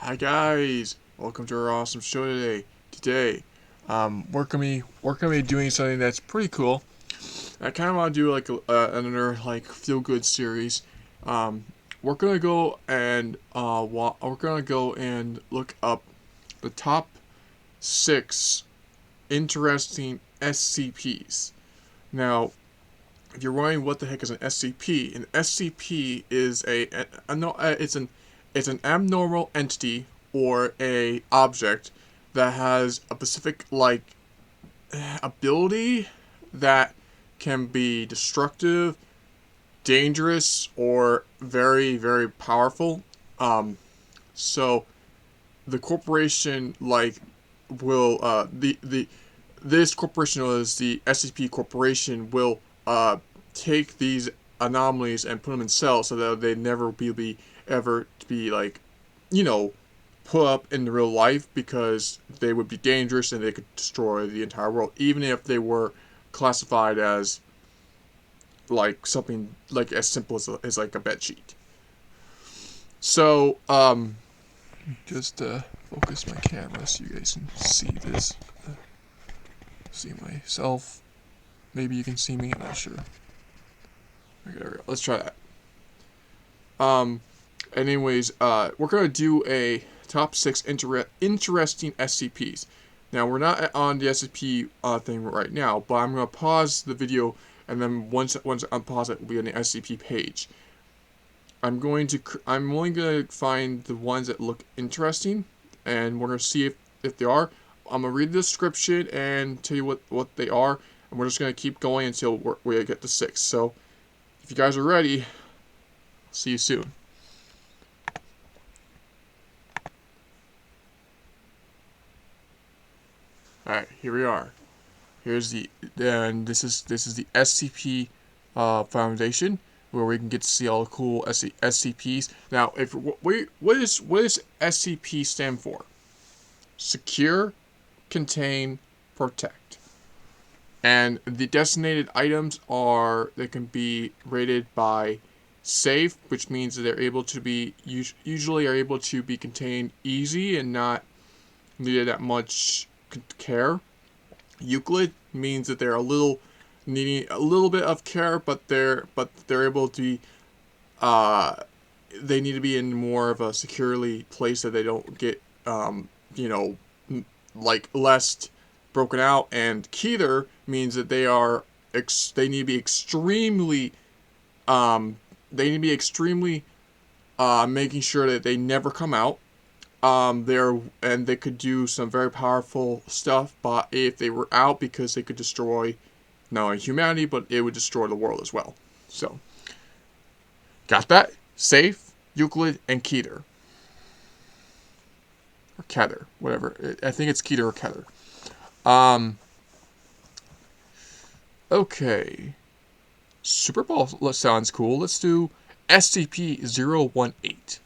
Hi guys, welcome to our awesome show today. We're gonna be doing something that's pretty cool. I kind of want to do like another like feel good series. Um, we're gonna go and look up the top 6 interesting SCPs. Now, if you're wondering what the heck is an SCP is it's an abnormal entity or a object that has a specific ability that can be destructive, dangerous, or very very powerful. So the corporation will the this corporation is the SCP Corporation will take these anomalies and put them in cells so that they never be ever to be you know put up in real life because they would be dangerous and they could destroy the entire world even if they were classified as something like as simple as like a bed sheet. So just focus my camera so you guys can see this. See myself. Maybe you can see me. I'm not sure. Okay, there we go. Let's try that. Um. Anyways, we're gonna do a top 6 interesting SCPs. Now we're not on the SCP thing right now, but I'm gonna pause the video, and then once I unpause it, we'll be on the SCP page. I'm only gonna find the ones that look interesting, and we're gonna see if they are. I'm gonna read the description and tell you what they are, and we're just gonna keep going until we get to 6. So, if you guys are ready, see you soon. All right, here we are. Here's and this is the SCP Foundation, where we can get to see all the cool SCPs. Now, what does SCP stand for? Secure, contain, protect. And the designated items they can be rated by safe, which means that they're able to be usually are able to be contained easy and not needed that much care. Euclid means that they're needing a little bit of care, but they're able to be they need to be in more of a securely place so they don't get you know less broken out. And Keter means that they need to be extremely um, making sure that they never come out. They could do some very powerful stuff, but if they were out, because they could destroy not only humanity, but it would destroy the world as well. So, got that? Safe, Euclid, and Keter. Or Keter, whatever. I think it's Keter or Keter. Okay. Super Bowl sounds cool. Let's do SCP-018.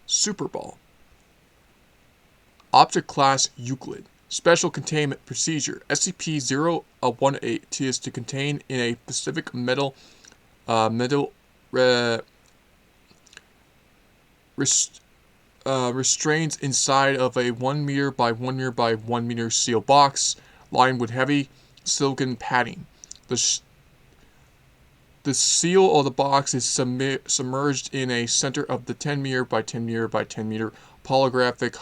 Super Bowl. Object Class Euclid. Special Containment Procedure. SCP-018 is to contain in a specific restraints inside of a 1 meter by 1 meter by 1 meter steel box lined with heavy silicon padding. The seal of the box is submerged in a center of the 10 meter by 10 meter by 10 meter holographic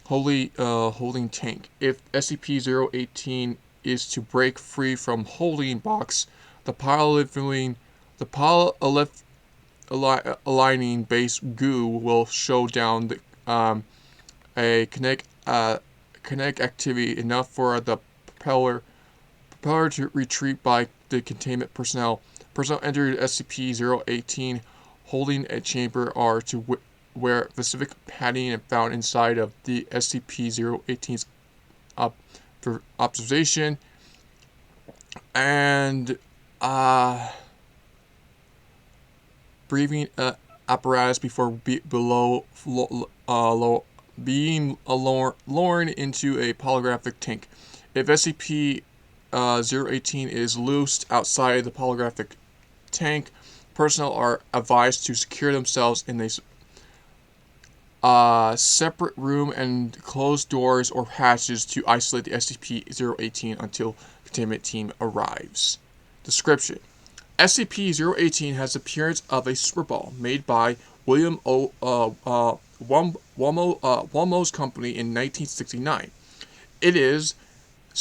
holding tank. If SCP-018 is to break free from holding box, the polyethylene base goo will show down a kinetic activity enough for the propeller to retreat by the containment personnel. Personnel entering SCP-018 holding a chamber are to wear specific padding and found inside of the SCP-018's observation and breathing apparatus before being lowered into a holographic tank. If SCP-018 is loosed outside the holographic tank, personnel are advised to secure themselves in a separate room and close doors or hatches to isolate the SCP-018 until containment team arrives. Description: SCP-018 has the appearance of a super ball made by William Walmo's company in 1969. It is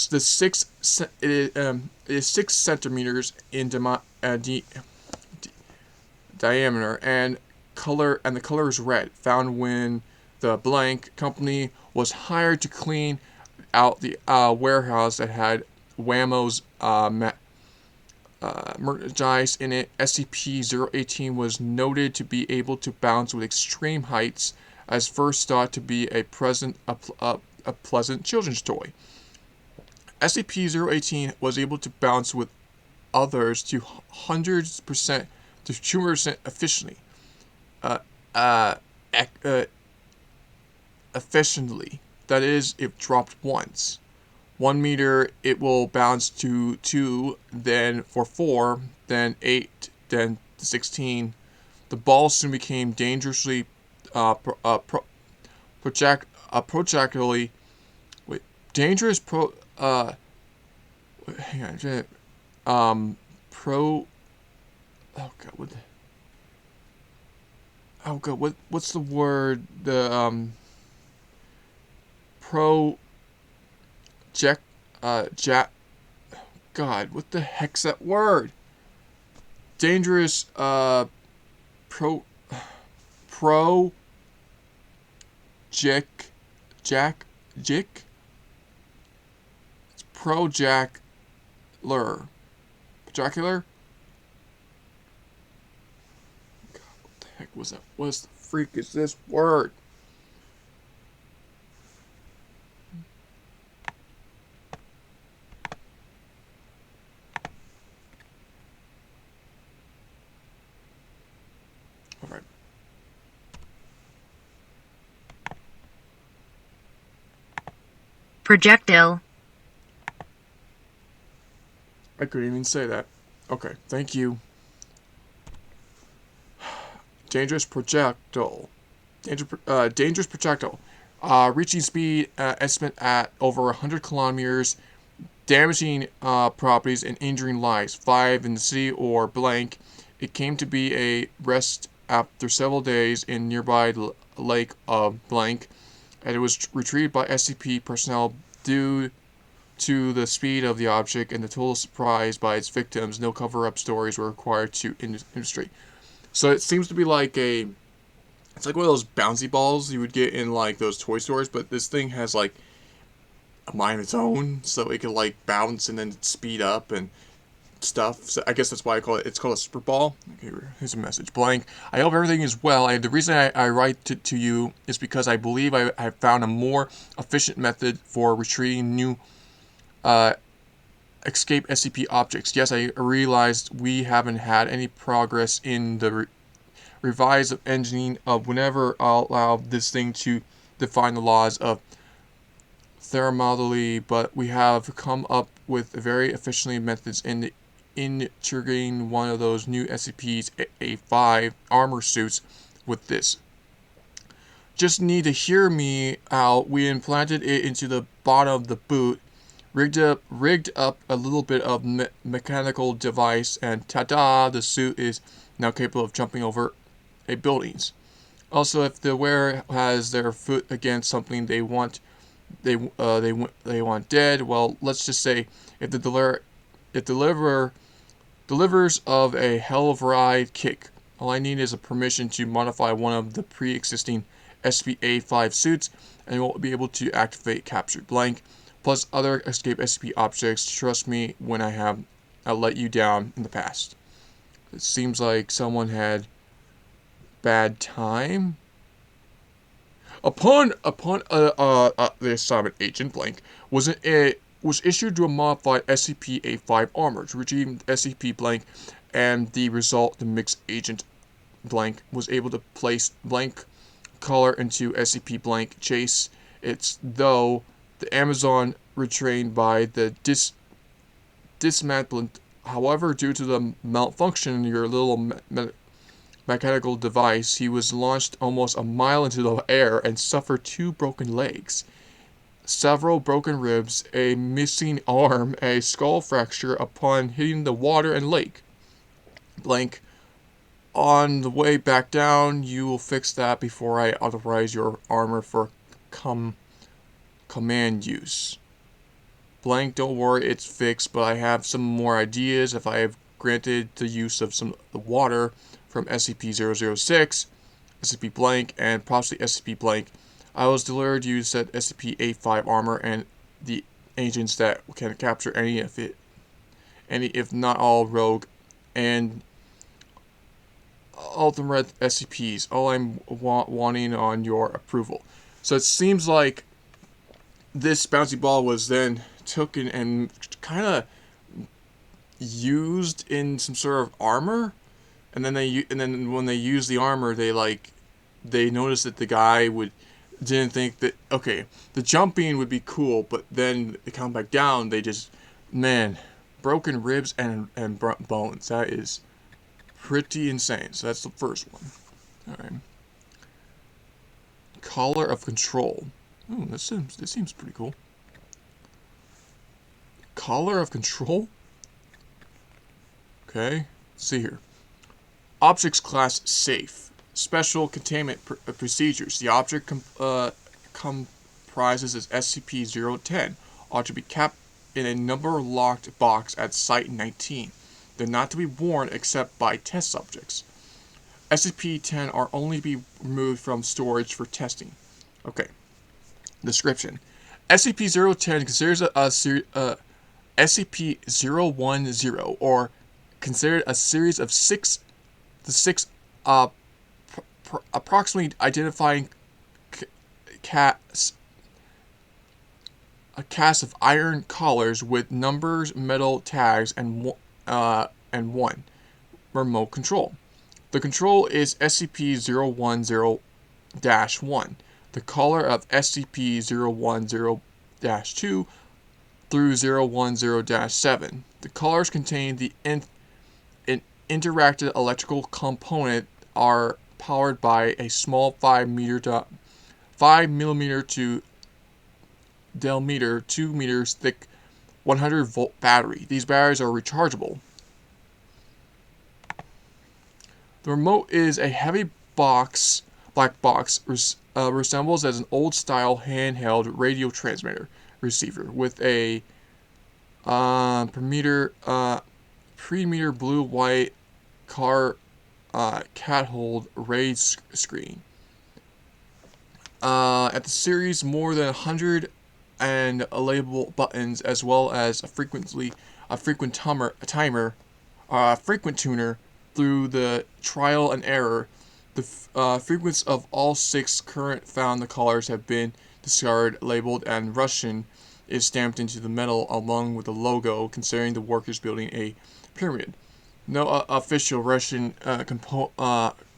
the 6 centimeters in diameter and the color is red. Found when the blank company was hired to clean out the warehouse that had Whammo's merchandise in it. SCP-018 was noted to be able to bounce with extreme heights, as first thought to be a pleasant children's toy. SCP-018 was able to bounce with others to 100% to 200% efficiently. Efficiently. That is, if dropped once. 1 meter, it will bounce to 2, then for 4, then 8, then 16. The ball soon became dangerously projectily. Wait, dangerous hang on. Oh god, what's the word? The God, what the heck's that word? Dangerous pro jack jick. It's projacular. Projacular? God, what the heck was that? What the freak is this word? Alright. Projectile. I couldn't even say that. Okay, thank you. Dangerous projectile. Dangerous projectile. Reaching speed estimate at over 100 kilometers, damaging properties and injuring lives. 5 in the city or blank. It came to be a rest after several days in nearby lake of blank, and it was retrieved by SCP personnel due to the speed of the object and the total surprise by its victims. No cover-up stories were required to industry. So it seems to be like it's like one of those bouncy balls you would get in like those toy stores, but this thing has like a mind of its own, so it can like bounce and then speed up and stuff. So I guess that's why it's called a super ball. Okay, here's a message. Blank. I hope everything is well. The reason I write to you is because I believe I have found a more efficient method for retrieving new escape SCP objects. Yes, I realized we haven't had any progress in the revised engineering of whenever I'll allow this thing to define the laws of thermodynamically, but we have come up with very efficiently methods in integrating one of those new SCP's A5 armor suits with this. Just need to hear me out. We implanted it into the bottom of the boot, rigged up a little bit of mechanical device, and ta-da! The suit is now capable of jumping over buildings. Also, if the wearer has their foot against something they want dead, well, let's just say if the delivers of a hell of a ride kick. All I need is a permission to modify one of the pre-existing SCP-A5 suits, and we'll be able to activate Captured Blank, plus other escape SCP objects. Trust me when I let you down in the past. It seems like someone had bad time. Upon the assignment, Agent Blank was issued to a modified SCP-A5 armor to retrieve SCP Blank, and the result, the mixed Agent Blank was able to place Blank color into SCP Blank chase. It's though the Amazon retrained by the dismantlement However, due to the malfunction in your little mechanical device, he was launched almost a mile into the air and suffered 2 broken legs, several broken ribs, a missing arm, a skull fracture upon hitting the water and lake. Blank. On the way back down, you will fix that before I authorize your armor for command use. Blank, don't worry, it's fixed, but I have some more ideas. If I have granted the use of some of the water from SCP-006, SCP blank, and possibly SCP blank, I was delivered you set SCP-A5 armor and the agents that can capture any if not all rogue and ultimate SCPs. All I'm wanting on your approval. So it seems like this bouncy ball was then taken and kind of used in some sort of armor, and then when they used the armor, they noticed that the guy didn't think that, okay, the jumping would be cool, but then they come back down, they just, man, broken ribs and bones. That is pretty insane. So that's the first one. Alright. Collar of Control. Oh, this seems pretty cool. Collar of Control? Okay, let's see here. Objects class safe. Special containment procedures. The object comprises as SCP-010. Ought to be kept in a number-locked box at Site 19. They're not to be worn except by test subjects. SCP-10 are only to be removed from storage for testing. Okay. Description. SCP-010 considers SCP-010 or considered a series of six approximately identifying a cast of iron collars with numbers, metal tags, and one remote control. The control is SCP-010-1. The collar of SCP-010-2 through 010-7. The collars contain the interactive electrical component are powered by a small 5 millimeter to delmeter 2 meters thick 100-volt battery. These batteries are rechargeable. The remote is a heavy black box, resembles as an old-style handheld radio transmitter receiver with a pre-meter blue-white cat-hold raised screen. At the series, more than 100 and labelable buttons, as well as a frequent tuner through the trial and error. The frequency of all 6 current found the collars have been discarded, labeled, and Russian is stamped into the metal along with the logo, considering the workers building a pyramid. No official Russian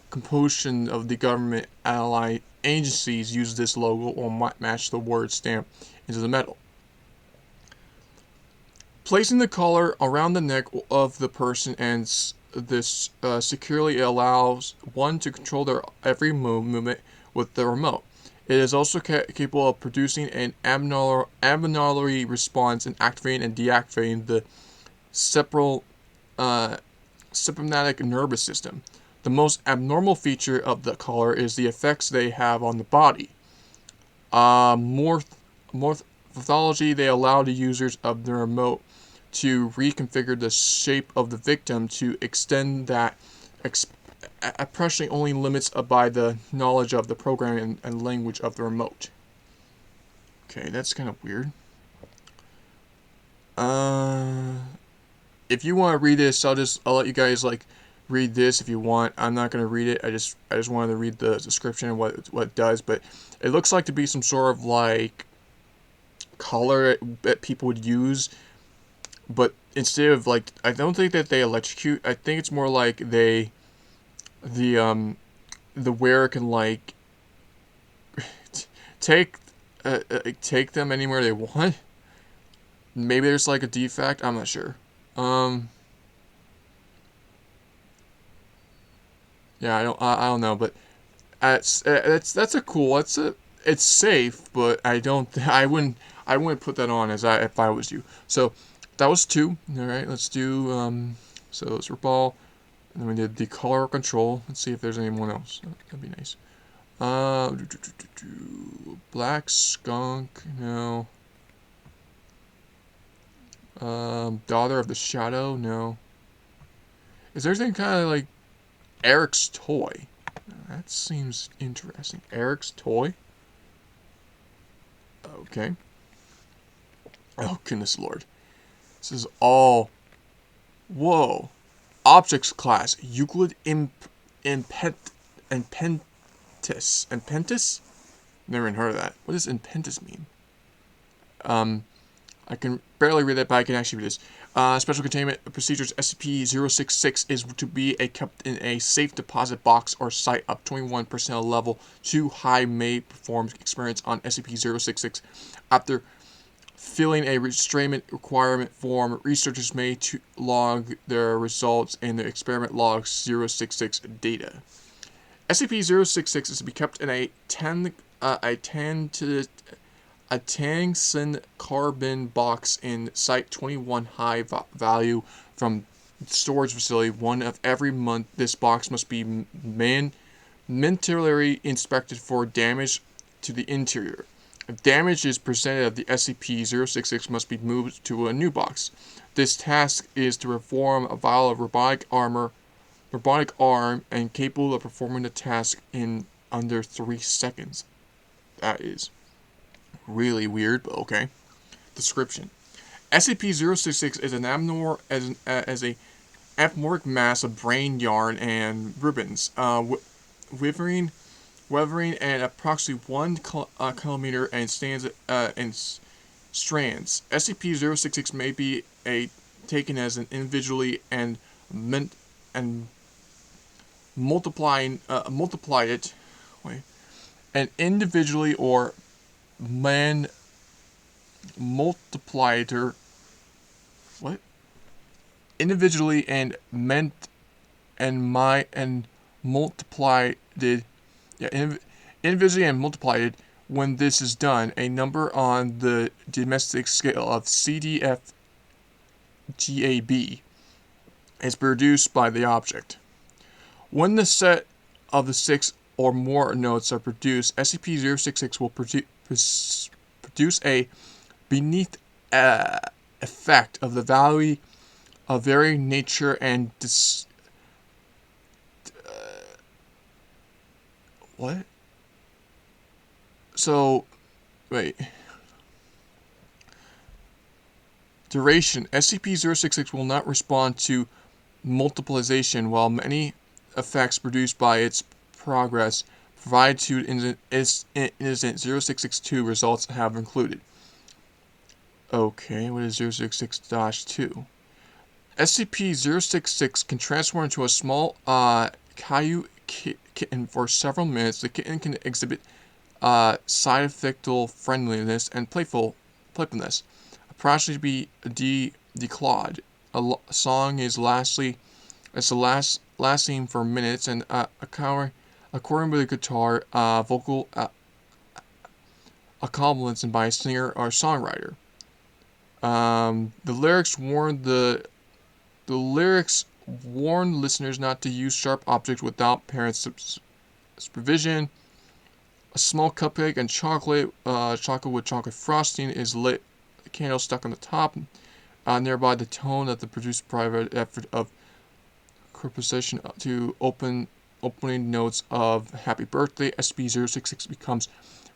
composition of the government allied agencies use this logo or match the word stamp into the metal. Placing the collar around the neck of the person and this securely allows one to control their every movement with the remote. It is also capable of producing an abnormality response and activating and deactivating the sympathetic nervous system. The most abnormal feature of the collar is the effects they have on the body. Morphology, they allow the users of the remote to reconfigure the shape of the victim to extend that apparently only limits by the knowledge of the programming and language of the remote. Okay, that's kind of weird. If you want to read this, I'll let you guys read this if you want. I'm not going to read it. I just wanted to read the description and what it does, but it looks like to be some sort of collar that people would use, but instead of I don't think that they electrocute. I think it's more like the wearer can take them anywhere they want. Maybe there's a defect. I'm not sure. Yeah, I don't know, but that's a cool. It's safe, but I wouldn't put that on if I was you. So that was 2. All right, let's do so let's ball, and then we did the color control. Let's see if there's anyone else. That'd be nice. Black skunk, no. Daughter of the Shadow, no. Is there anything kind of like Eric's toy? That seems interesting. Eric's toy? Okay. Oh, goodness lord. This is all... Whoa. Objects class. Euclid Impentis. Impentis? Never even heard of that. What does Impentis mean? I can barely read that, but I can actually read this. Special containment procedures SCP-066 is to be kept in a safe deposit box or site up 21 personnel level 2 high may perform experiments on SCP-066. After filling a restrainment requirement form, researchers may log their results in the experiment log 066 data. SCP-066 is to be kept in a tungsten carbon box in Site 21 high value from storage facility 1 of every month. This box must be mentally inspected for damage to the interior. If damage is presented of the SCP-066 must be moved to a new box. This task is to perform a vial of robotic arm and capable of performing the task in under 3 seconds. That is really weird, but okay. Description: SCP-066 is an abnormal as a anthropomorphic mass of brain, yarn, and ribbons, weathering and approximately 1 kilometer and stands in strands. SCP-066 may be taken as an individually and multiplied and individually or multiplier. What? Individually and multiplied. Yeah, individually and multiplied. When this is done, a number on the domestic scale of CDFGAB is produced by the object. When the set of the 6 or more notes are produced, SCP-066 will produce a beneath effect of the value of varying nature and what? So, wait. Duration. SCP-066 will not respond to multiplication, while many effects produced by its progress provided to Incident 0662 results have included. Okay, what is 066-2? SCP-066 can transform into a small Caillou kitten for several minutes. The kitten can exhibit side-effectal friendliness and playfulness. Approximately be declawed. A song is lasting for minutes, and according with a guitar, vocal accompaniments by a singer or songwriter. The lyrics warn listeners not to use sharp objects without parents' supervision. A small cupcake and chocolate with chocolate frosting is lit. A candle stuck on the top. Nearby, the tone of the producer's private effort of composition to opening notes of "Happy Birthday." SCP-066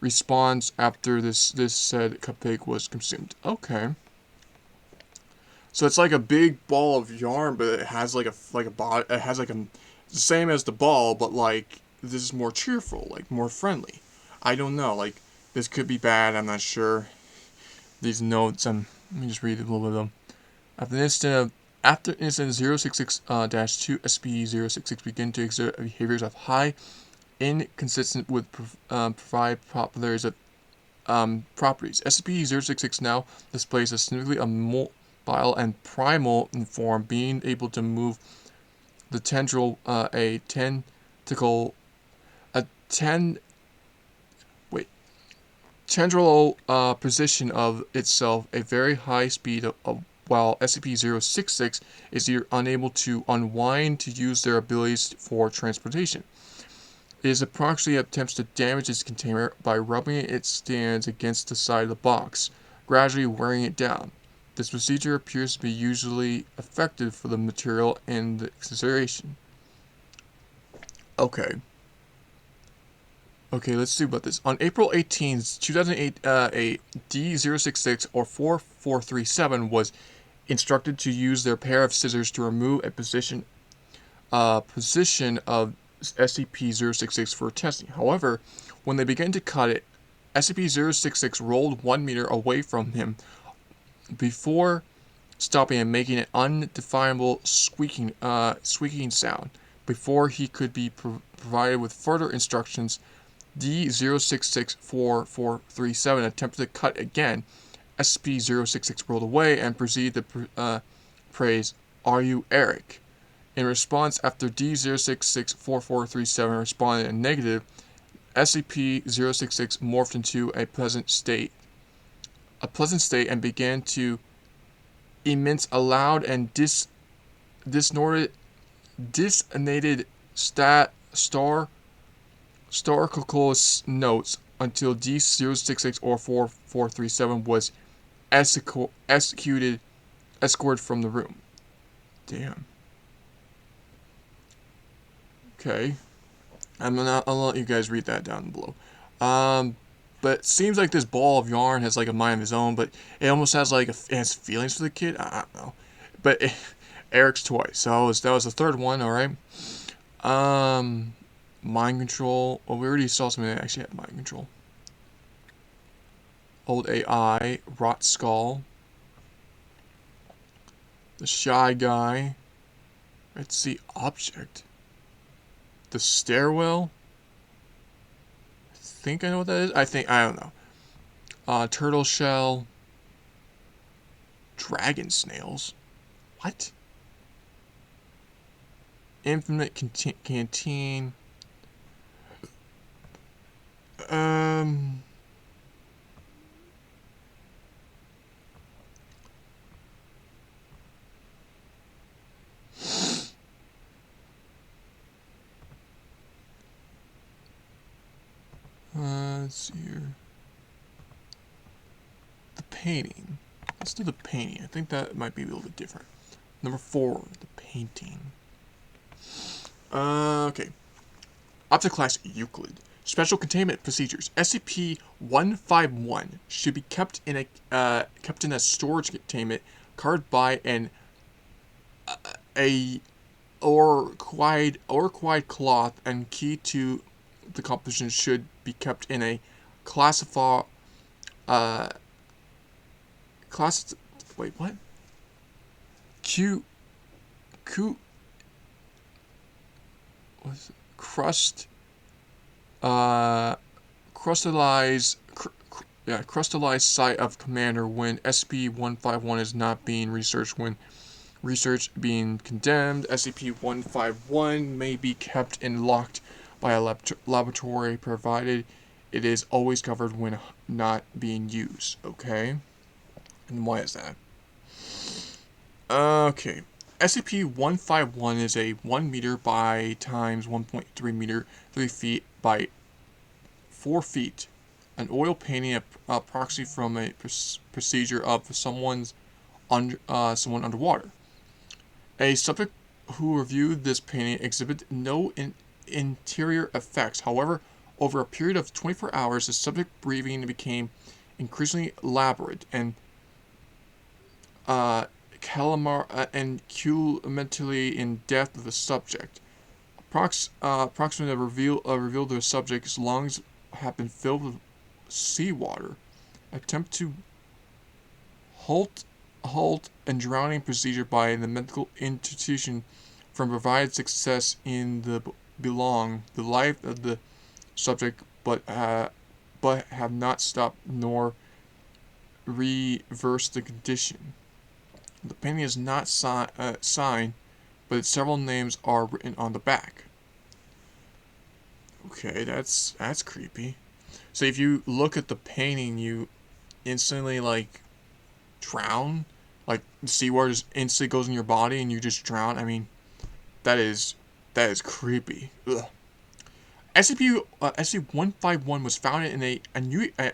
responds after this said cupcake was consumed. Okay. So it's like a big ball of yarn, but it has like a body. It has like the same as the ball, but like this is more cheerful, like more friendly. I don't know. Like this could be bad. I'm not sure. These notes. Let me just read a little bit of them. After incident 066-2, SCP-066 begin to exert behaviors of high inconsistent with provide properties of properties. SCP-066 now displays a significantly mobile and primal in form, being able to move the tendril elliptical, a 10 wait tendril position of itself a very high speed while SCP-066 is either unable to unwind to use their abilities for transportation. It is approximately attempts to damage its container by rubbing its stands against the side of the box, gradually wearing it down. This procedure appears to be usually effective for the material in the consideration. Okay. Okay, let's see about this. On April 18th, 2008, a D066 or 4437 was instructed to use their pair of scissors to remove a position of SCP-066 for testing. However, when they began to cut it, SCP-066 rolled 1 meter away from him before stopping and making an undefinable squeaking sound. Before he could be provided with further instructions, D0664437 attempted to cut again. SCP-066 rolled away and proceeded to praise, "Are you Eric?" In response, after D0664437 responded in negative, SCP-066 morphed into a pleasant state and began to emit a loud and distorted starclocos notes until D066 or 4437 was escorted from the room. Damn. Okay. I'll let you guys read that down below. But it seems like this ball of yarn has like a mind of his own, but it almost has like it has feelings for the kid. I don't know. But Eric's toy. So that was the third one. All right. Mind control. Well, we already saw something that actually had mind control. Old AI, rot skull. The shy guy. Let's see, object. The stairwell. I think I know what that is. I don't know. Turtle shell. Dragon snails. What? Infinite canteen. Let's see here. The painting. Let's do the painting. I think that might be a little bit different. Number 4, the painting. Okay. Object class Euclid. Special containment procedures. SCP-151 should be kept in a storage containment covered by an quiet cloth, and key to the composition should be kept in a wait, what? What's it? Crystallized site of commander when SCP-151 is not being researched. When research being condemned, SCP-151 may be kept and locked by a laboratory, provided it is always covered when not being used. Okay? And why is that? Okay. SCP-151 is a 1 meter by times 1.3 meter, 3 feet by 4 feet. An oil painting, a proxy from a procedure of someone underwater. A subject who reviewed this painting exhibited no interior effects. However, over a period of 24 hours, the subject breathing became increasingly labored and cumulatively in depth of the subject. Approximately revealed the subject's lungs have been filled with seawater. Attempt to halt and drowning procedure by the medical institution from provided success in the life of the subject, but have not stopped nor reversed the condition. The painting is not signed, but its several names are written on the back. Okay, that's creepy. So if you look at the painting, you instantly like drown, like seawater just instantly goes in your body and you just drown. I mean, that is creepy. Ugh. SCP-151 was founded in a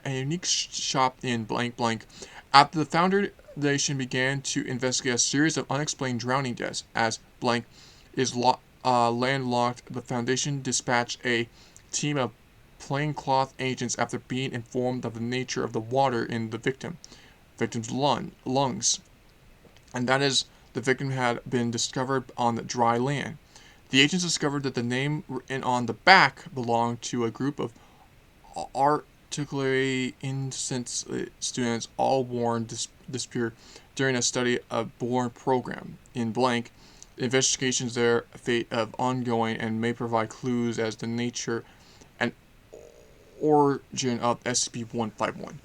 unique shop in blank blank after the Foundation began to investigate a series of unexplained drowning deaths. As blank is landlocked, the Foundation dispatched a team of plaincloth agents after being informed of the nature of the water in the victim's lungs, and that is the victim had been discovered on the dry land. The agents discovered that the name written on the back belonged to a group of articulate innocent students, all born disappeared during a study abroad program. In blank, investigations their fate of ongoing and may provide clues as to the nature and origin of SCP-151.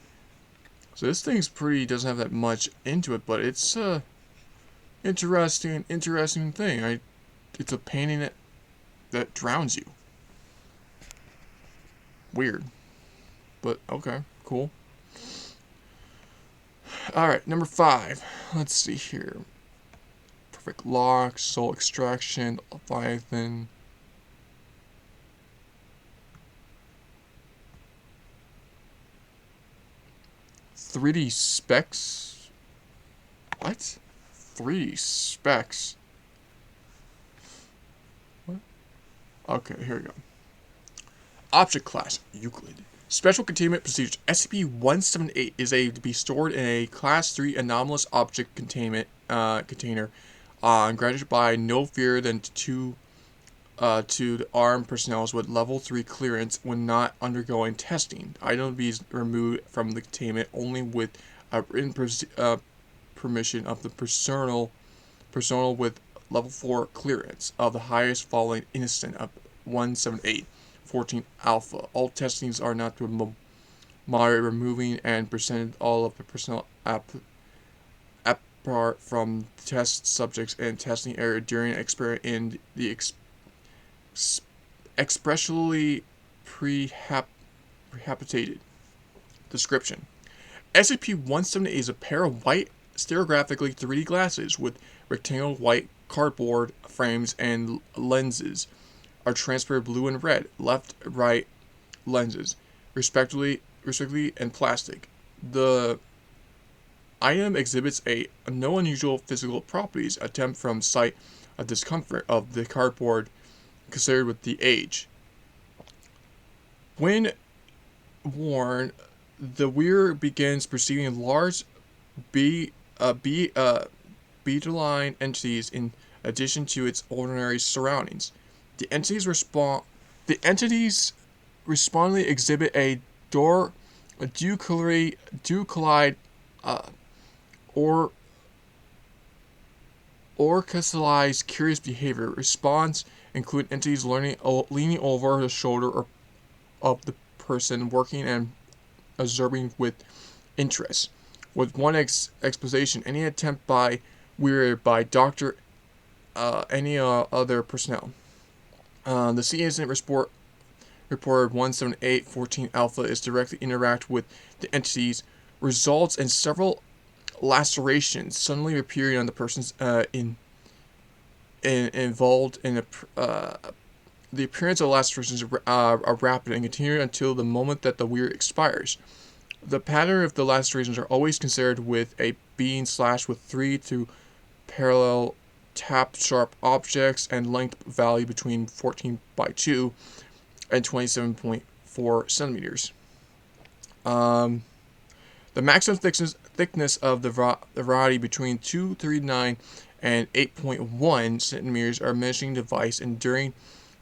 So this thing's pretty, doesn't have that much into it, but it's interesting thing. It's a painting that drowns you. Weird, but okay, cool. All right, number 5. Let's see here. Perfect lock, soul extraction, Leviathan. "3D specs." What? 3D specs. What? Okay, here we go. Object class, Euclid. Special containment procedures. SCP-178 is to be stored in a Class 3 anomalous object containment container granted by no fewer than to the armed personnel with level 3 clearance when not undergoing testing. Item be removed from the containment only with written permission of the personnel with level 4 clearance of the highest falling instant of 178. 14 Alpha. All testings are not to moderate removing and presented all of the personnel apart from test subjects and testing area during experiment in the expressly prehabilitated. Description: SCP-178 is a pair of white stereographically 3D glasses with rectangular white cardboard frames and lenses are transparent blue and red, left-right lenses, respectively and plastic. The item exhibits no unusual physical properties attempt from sight of discomfort of the cardboard considered with the age. When worn, the wearer begins perceiving large beeline entities in addition to its ordinary surroundings. The entities respondingly exhibit a duclide or orchestrized curious behavior. Response include entities leaning over the shoulder of the person working and observing with interest. With one exposition, any attempt by wearer by doctor any other personnel. The C incident reported 178-14 Alpha is directly interact with the entities, results in several lacerations suddenly appearing on the persons involved in the appearance of lacerations are rapid and continue until the moment that the wear expires. The pattern of the lacerations are always considered with a being slashed with 3 to parallel tap sharp objects and length value between 14 by 2 and 27.4 centimeters. The maximum thickness of the variety between 239 and 8.1 centimeters are measuring device, and during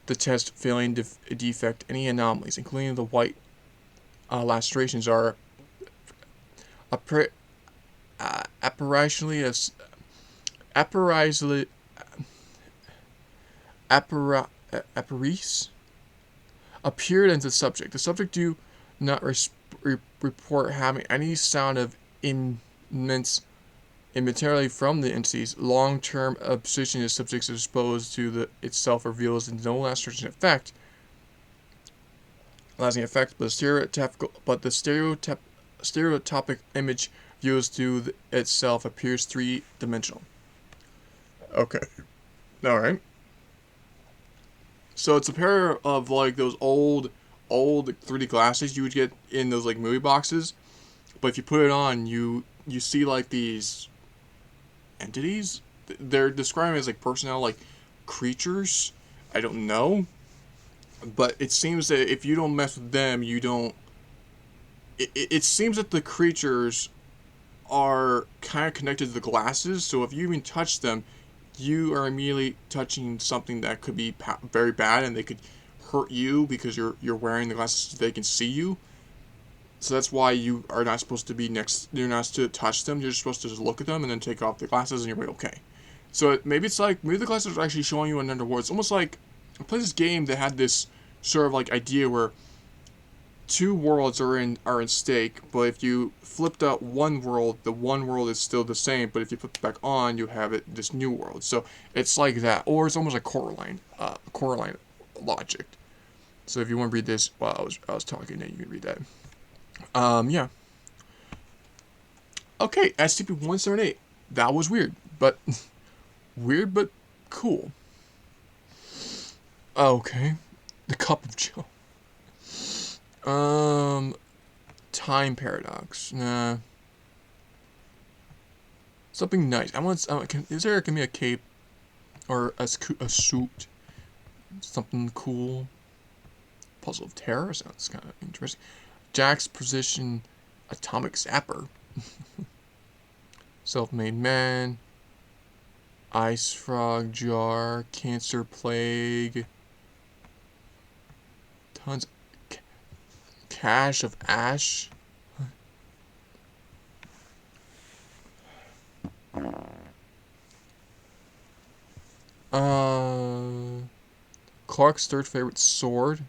the test failing to detect any anomalies, including the white lacerations, are apparatus appeared in the subject. The subject do not report having any sound of immense immaterially from the entities. Long-term observation of subjects exposed to itself reveals no laceration effect. lasting effect, but the stereotypic image views to itself appears three-dimensional. Okay. Alright. So it's a pair of like those old 3D glasses you would get in those like movie boxes, but if you put it on, you see like these entities. They're described as like personnel, like creatures. I don't know, but it seems that if you don't mess with them, you don't. It seems that the creatures are kind of connected to the glasses, so if you even touch them, you are immediately touching something that could be very bad, and they could hurt you because you're wearing the glasses so they can see you. So that's why you are not supposed to be next. You're not supposed to touch them. You're supposed to just look at them and then take off the glasses, and you're like, okay. So maybe it's like maybe the glasses are actually showing you another world. It's almost like I played this game that had this sort of like idea where two worlds are in stake, but if you flipped out one world, the one world is still the same, but if you put it back on, you have this new world. So it's like that, or it's almost like Coraline logic. So if you want to read this while I was talking, then you can read that. Yeah. Okay, SCP-178. That was weird, but weird but cool. Okay, the Cup of Joe. Time paradox. Nah. Something nice. Is there gonna be a cape or a suit? Something cool. Puzzle of Terror sounds kind of interesting. Jack's Precision Atomic Zapper. Self-Made Man. Ice Frog Jar. Cancer Plague. Tons. Cache of Ash. Clark's third favorite sword.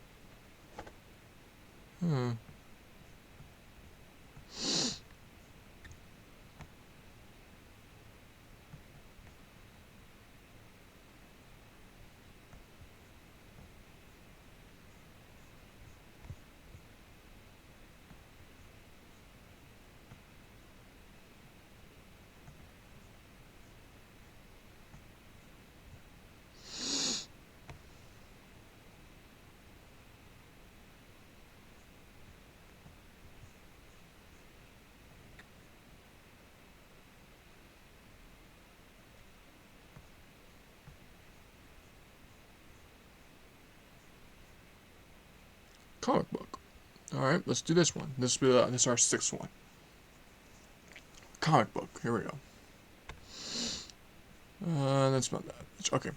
Comic book. Alright, let's do this one. This is our sixth one. Comic book. Here we go. That's not that. Okay.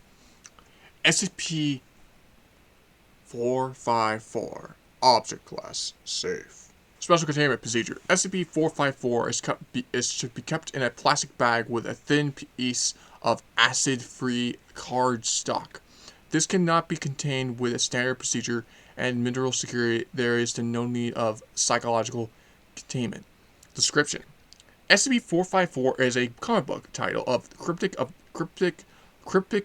SCP-454. Object Class. Safe. Special Containment Procedure. SCP-454 should be kept in a plastic bag with a thin piece of acid-free cardstock. This cannot be contained with a standard procedure and mineral security. There is no need of psychological containment. Description: SCP-454 is a comic book title of Cryptic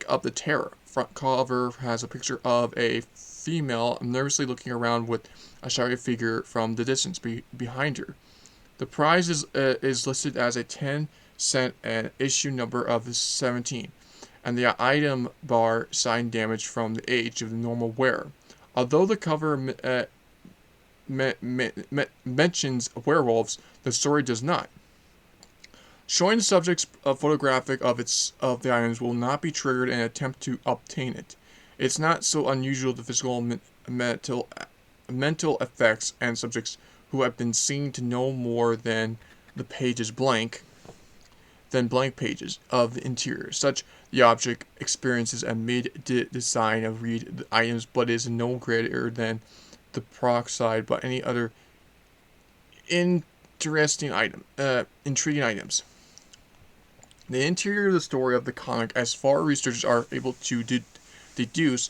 of the Terror. Front cover has a picture of a female nervously looking around with a shadowy figure from the distance behind her. The price is listed as a 10-cent and issue number of 17, and the item bar sign damage from the age of the normal wearer. Although the cover mentions werewolves, the story does not. Showing the subject's photographic of the items will not be triggered in an attempt to obtain it. It's not so unusual the physical mental effects and subjects who have been seen to know more than the pages blank pages of the interior. Such the object experiences a mid-design of read the items, but is no greater than the peroxide by any other intriguing items. The interior of the story of the comic, as far as researchers are able to deduce,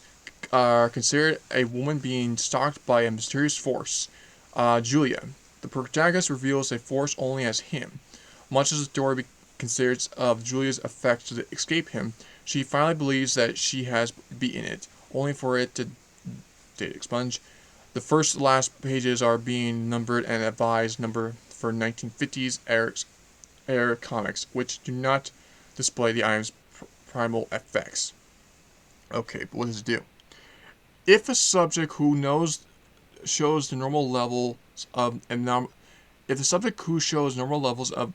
are considered a woman being stalked by a mysterious force, Julia. The protagonist reveals a force only as him. Much as the story considers of Julia's effect to escape him, she finally believes that she has beaten it, only for it to data expunge. The first and last pages are being numbered and advised number for 1950s era comics, which do not display the item's primal effects. Okay, but what does it do? If a subject who shows the normal levels of if the subject who shows normal levels of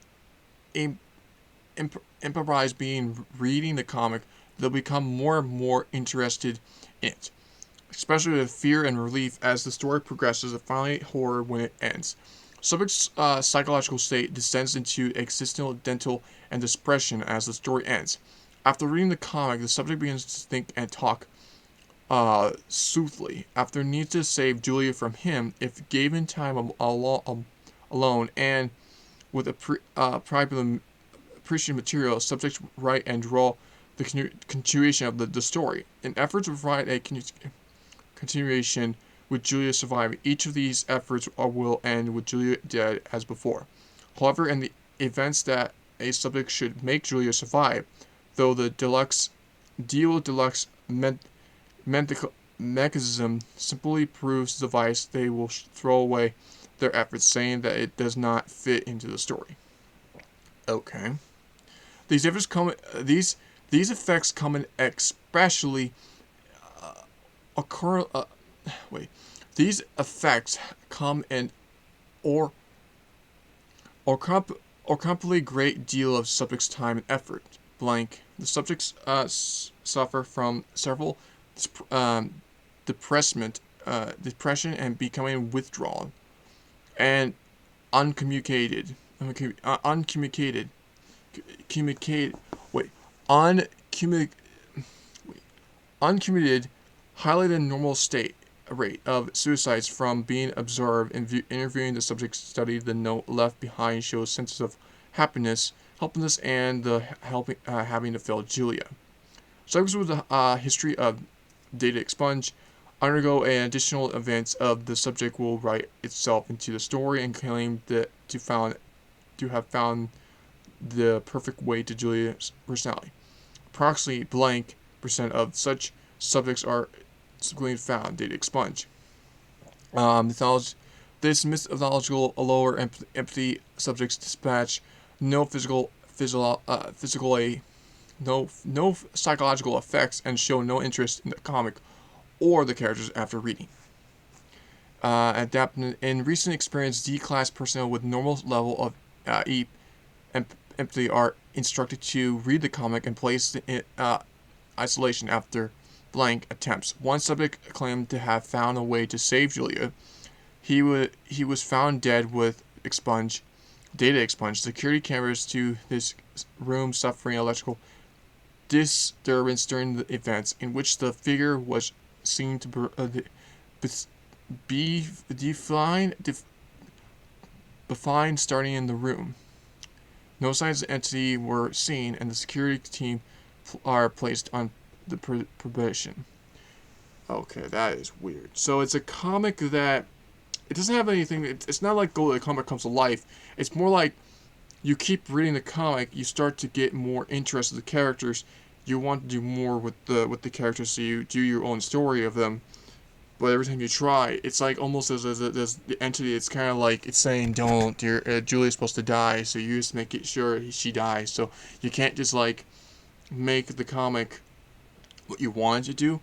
improvise being reading the comic, they'll become more and more interested in it, especially with fear and relief as the story progresses, and finally horror when it ends. Subject's psychological state descends into existential and depression as the story ends. After reading the comic, the subject begins to think and talk soothly. After needs to save Julia from him, if given time alone and with appreciated material, subjects write and draw the continuation of the story. In efforts to provide a continuation with Julia surviving, each of these efforts will end with Julia dead as before. However, in the events that a subject should make Julia survive, though the deluxe mechanism simply proves the device, they will throw away their efforts, saying that it does not fit into the story. Okay. These effects come in especially occur. These effects come in or completely great deal of subject's time and effort. Blank. The subjects suffer from several depression and becoming withdrawn and uncommunicated, uncommunicated, highly than normal state rate of suicides from being observed. Interviewing the subject studied the note left behind shows senses of happiness, helplessness, and the having to fail Julia. Subjects with a history of data expunge undergo an additional events of the subject will write itself into the story and claim that to have found the perfect way to Julia's personality. Approximately blank % of such subjects are subsequently found. Data expunge. This mythological lower empathy subjects dispatch no no psychological effects and show no interest in the comic or the characters after reading. In recent experience, D-class personnel with normal level of empathy are instructed to read the comic and place in isolation after blank attempts. One subject claimed to have found a way to save Julia. He was found dead with data expunge. Security cameras to his room suffering electrical disturbance during the events in which the figure was seen to be defined starting in the room. No signs of entity were seen, and the security team are placed on the probation. Okay, that is weird. So it's a comic that it doesn't have anything. It's not like the comic comes to life. It's more like you keep reading the comic, you start to get more interest in the characters. You want to do more with the characters, so you do your own story of them. But every time you try, it's like almost as the entity. It's kind of like it's saying, "Don't, Julia's supposed to die, so you just make it sure she dies." So you can't just like make the comic what you want it to do.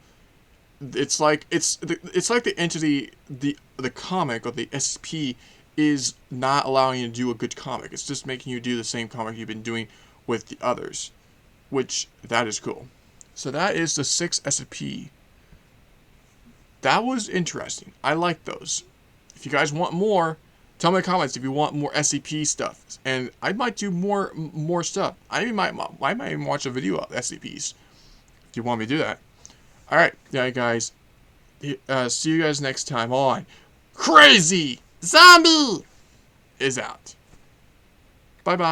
It's like the entity, the comic or the SCP is not allowing you to do a good comic. It's just making you do the same comic you've been doing with the others, which that is cool. So that is the 6 SCP. That was interesting. I like those. If you guys want more, tell me in the comments if you want more SCP stuff, and I might do more stuff. I might even watch a video of SCPs if you want me to do that. All right, yeah, guys. See you guys next time on Crazy Zombie is out. Bye bye.